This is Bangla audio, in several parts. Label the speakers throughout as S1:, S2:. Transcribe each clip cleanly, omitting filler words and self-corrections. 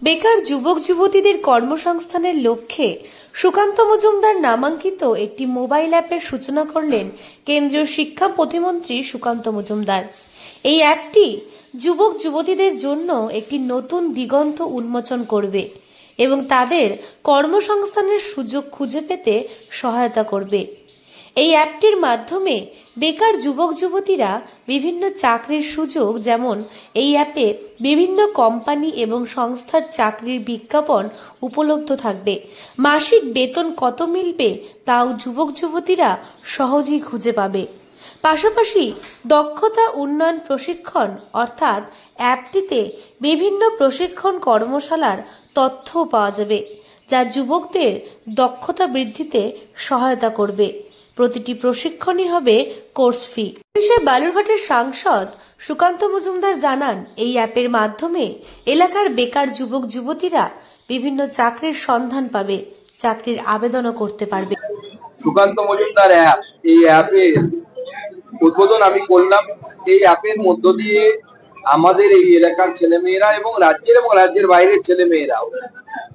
S1: বেকার যুবক যুবতীদের কর্মসংস্থানের লক্ষ্যে সুকান্ত মজুমদার নামাঙ্কিত একটি মোবাইল অ্যাপের সূচনা করলেন কেন্দ্রীয় শিক্ষা প্রতিমন্ত্রী সুকান্ত মজুমদার। এই অ্যাপটি যুবক যুবতীদের জন্য একটি নতুন দিগন্ত উন্মোচন করবে এবং তাদের কর্মসংস্থানের সুযোগ খুঁজে পেতে সহায়তা করবে। এই অ্যাপটির মাধ্যমে বেকার যুবক যুবতীরা বিভিন্ন চাকরির সুযোগ, যেমন এই অ্যাপে বিভিন্ন কোম্পানি এবং সংস্থার চাকরির বিজ্ঞাপন উপলব্ধ থাকবে। মাসিক বেতন কত মিলবে তাও যুবক যুবতীরা সহজেই খুঁজে পাবে। পাশাপাশি দক্ষতা উন্নয়ন প্রশিক্ষণ অর্থাৎ অ্যাপটিতে বিভিন্ন প্রশিক্ষণ কর্মশালার তথ্যও পাওয়া যাবে, যা যুবকদের দক্ষতা বৃদ্ধিতে সহায়তা করবে। প্রতিটি প্রশিক্ষণই হবে কোর্স ফি। বিষয়ে বালুরঘাটের সাংসদ সুকান্ত মজুমদার জানান, এই অ্যাপের মাধ্যমে এলাকার বেকার যুবক যুবতীরা বিভিন্ন চাকরির সন্ধান পাবে, চাকরির আবেদনও করতে পারবে।
S2: সুকান্ত মজুমদার অ্যাপ, এই অ্যাপের উদ্বোধন আমি করলাম। এই অ্যাপের মধ্য দিয়ে আমাদের এই এলাকার ছেলেমেয়েরা এবং রাজ্যের বাইরের ছেলেমেয়েরাও,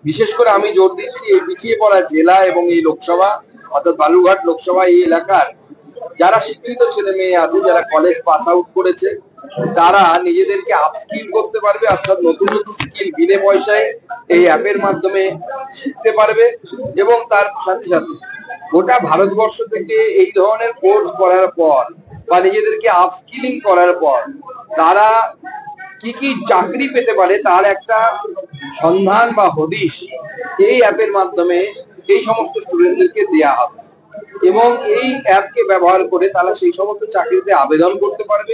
S2: বিশেষ করে আমি জোর দিচ্ছি এই পিছিয়ে পড়া জেলা এবং এই লোকসভা অর্থাৎ বালুরঘাট লোকসভা এই এলাকার যারা শিক্ষিত ছেলে মেয়ে আছে, যারা কলেজ পাস আউট করেছে, তারা নিজেদেরকে আপস্কিল করতে পারবে, অর্থাৎ নতুন নতুন স্কিল বিনে পয়সায় এই অ্যাপের মাধ্যমে শিখতে পারবে এবং তার সাথে সাথে গোটা ভারতবর্ষ থেকে এই ধরনের কোর্স করার পর বা নিজেদেরকে আপস্কিলিং করার পর তারা কি কি চাকরি পেতে পারে তার একটা সন্ধান বা হদিশ এই অ্যাপের মাধ্যমে এই সমস্ত স্টুডেন্টদেরকে দেয়া হবে এবং এই অ্যাপকে ব্যবহার করে তারা সেই সমস্ত চাকরিতে আবেদন করতে পারবে।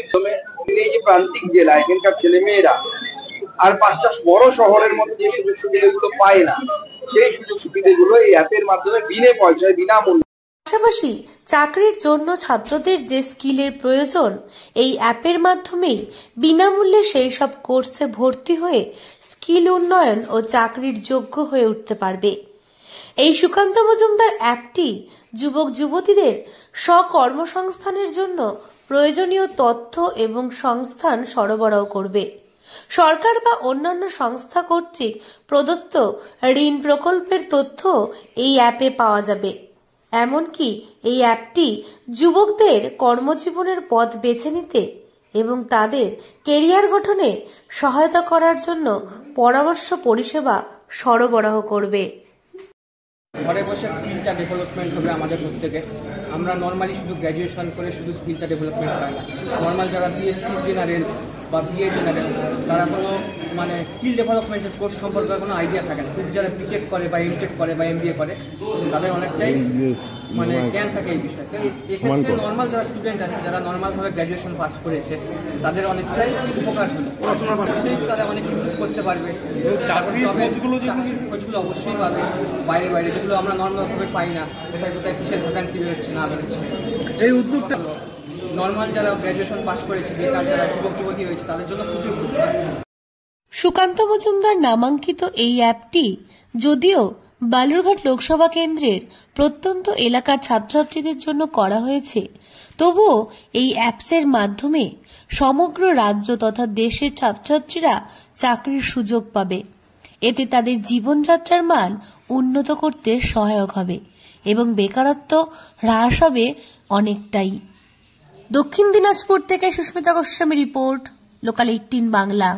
S2: এই যে প্রান্তিক জেলা, এখানকার ছেলে মেয়েরা আর 5টা বড় শহরের মধ্যে যে সুযোগ সুবিধাগুলো পায় না, সেই সুযোগ সুবিধাগুলো এই অ্যাপের মাধ্যমে বিনে পয়সায় বিনামূল্যে।
S1: পাশাপাশি চাকরির জন্য ছাত্রদের যে স্কিলের প্রয়োজন, এই অ্যাপের মাধ্যমেই বিনামূল্যে সেই সব কোর্সে ভর্তি হয়ে স্কিল উন্নয়ন ও চাকরির যোগ্য হয়ে উঠতে পারবে। এই সুকান্ত মজুমদার অ্যাপটি যুবক যুবতীদের স্বকর্মসংস্থানের জন্য প্রয়োজনীয় তথ্য এবং সংস্থান সরবরাহ করবে। সরকার বা অন্যান্য সংস্থা কর্তৃক প্রদত্ত ঋণ প্রকল্পের তথ্য এই অ্যাপে পাওয়া যাবে। এমনকি এই অ্যাপটি যুবকদের কর্মজীবনের পথ বেছে নিতে এবং তাদের কেরিয়ার গঠনে সহায়তা করার জন্য পরামর্শ পরিষেবা সরবরাহ করবে।
S3: ঘরে বসে স্কিলটা ডেভেলপমেন্ট হবে আমাদের প্রত্যেকের। আমরা নর্মালি শুধু গ্র্যাজুয়েশন করে শুধু স্কিলটা ডেভেলপমেন্ট হয় না। নর্মাল যারা বিএসসি জেনারেল বা বিএ জেনারেল, তারা কোনো স্কিল ডেভেলপমেন্টের কোর্স সম্পর্কে কোনো আইডিয়া থাকে না। কিন্তু যারা বিটেক করে বা এমটেক করে বা এমবিএ করে, তাদের অনেকটাই জ্ঞান থাকে এই বিষয়ে। তো এক্ষেত্রে নর্মাল যারা স্টুডেন্ট আছে, যারা নর্মালভাবে গ্র্যাজুয়েশন পাস করেছে, তাদের অনেকটাই উপকার হলো। অবশ্যই তারা অনেক কিছু করতে পারবে। খোঁজগুলো অবশ্যই পাবে বাইরে যেগুলো আমরা নর্মালভাবে পাই না, কোথায় কিসের ভ্যাকান্সি বেরোচ্ছে না বেরোচ্ছে। এই উদ্যোগটা নর্মাল যারা গ্র্যাজুয়েশন পাস করেছে, বেকার যারা যুবক যুবতী রয়েছে, তাদের জন্য খুবই উপকার।
S1: সুকান্ত মজুমদার নামাঙ্কিত এই অ্যাপটি যদিও বালুরঘাট লোকসভা কেন্দ্রের প্রত্যন্ত এলাকার ছাত্রছাত্রীদের জন্য করা হয়েছে, তবুও এই অ্যাপসের মাধ্যমে সমগ্র রাজ্য তথা দেশের ছাত্রছাত্রীরা চাকরির সুযোগ পাবে। এতে তাদের জীবনযাত্রার মান উন্নত করতে সহায়ক হবে এবং বেকারত্ব হ্রাস হবে অনেকটাই। দক্ষিণ দিনাজপুর থেকে সুস্মিতা গোস্বামী রিপোর্ট, লোকাল 18 বাংলা।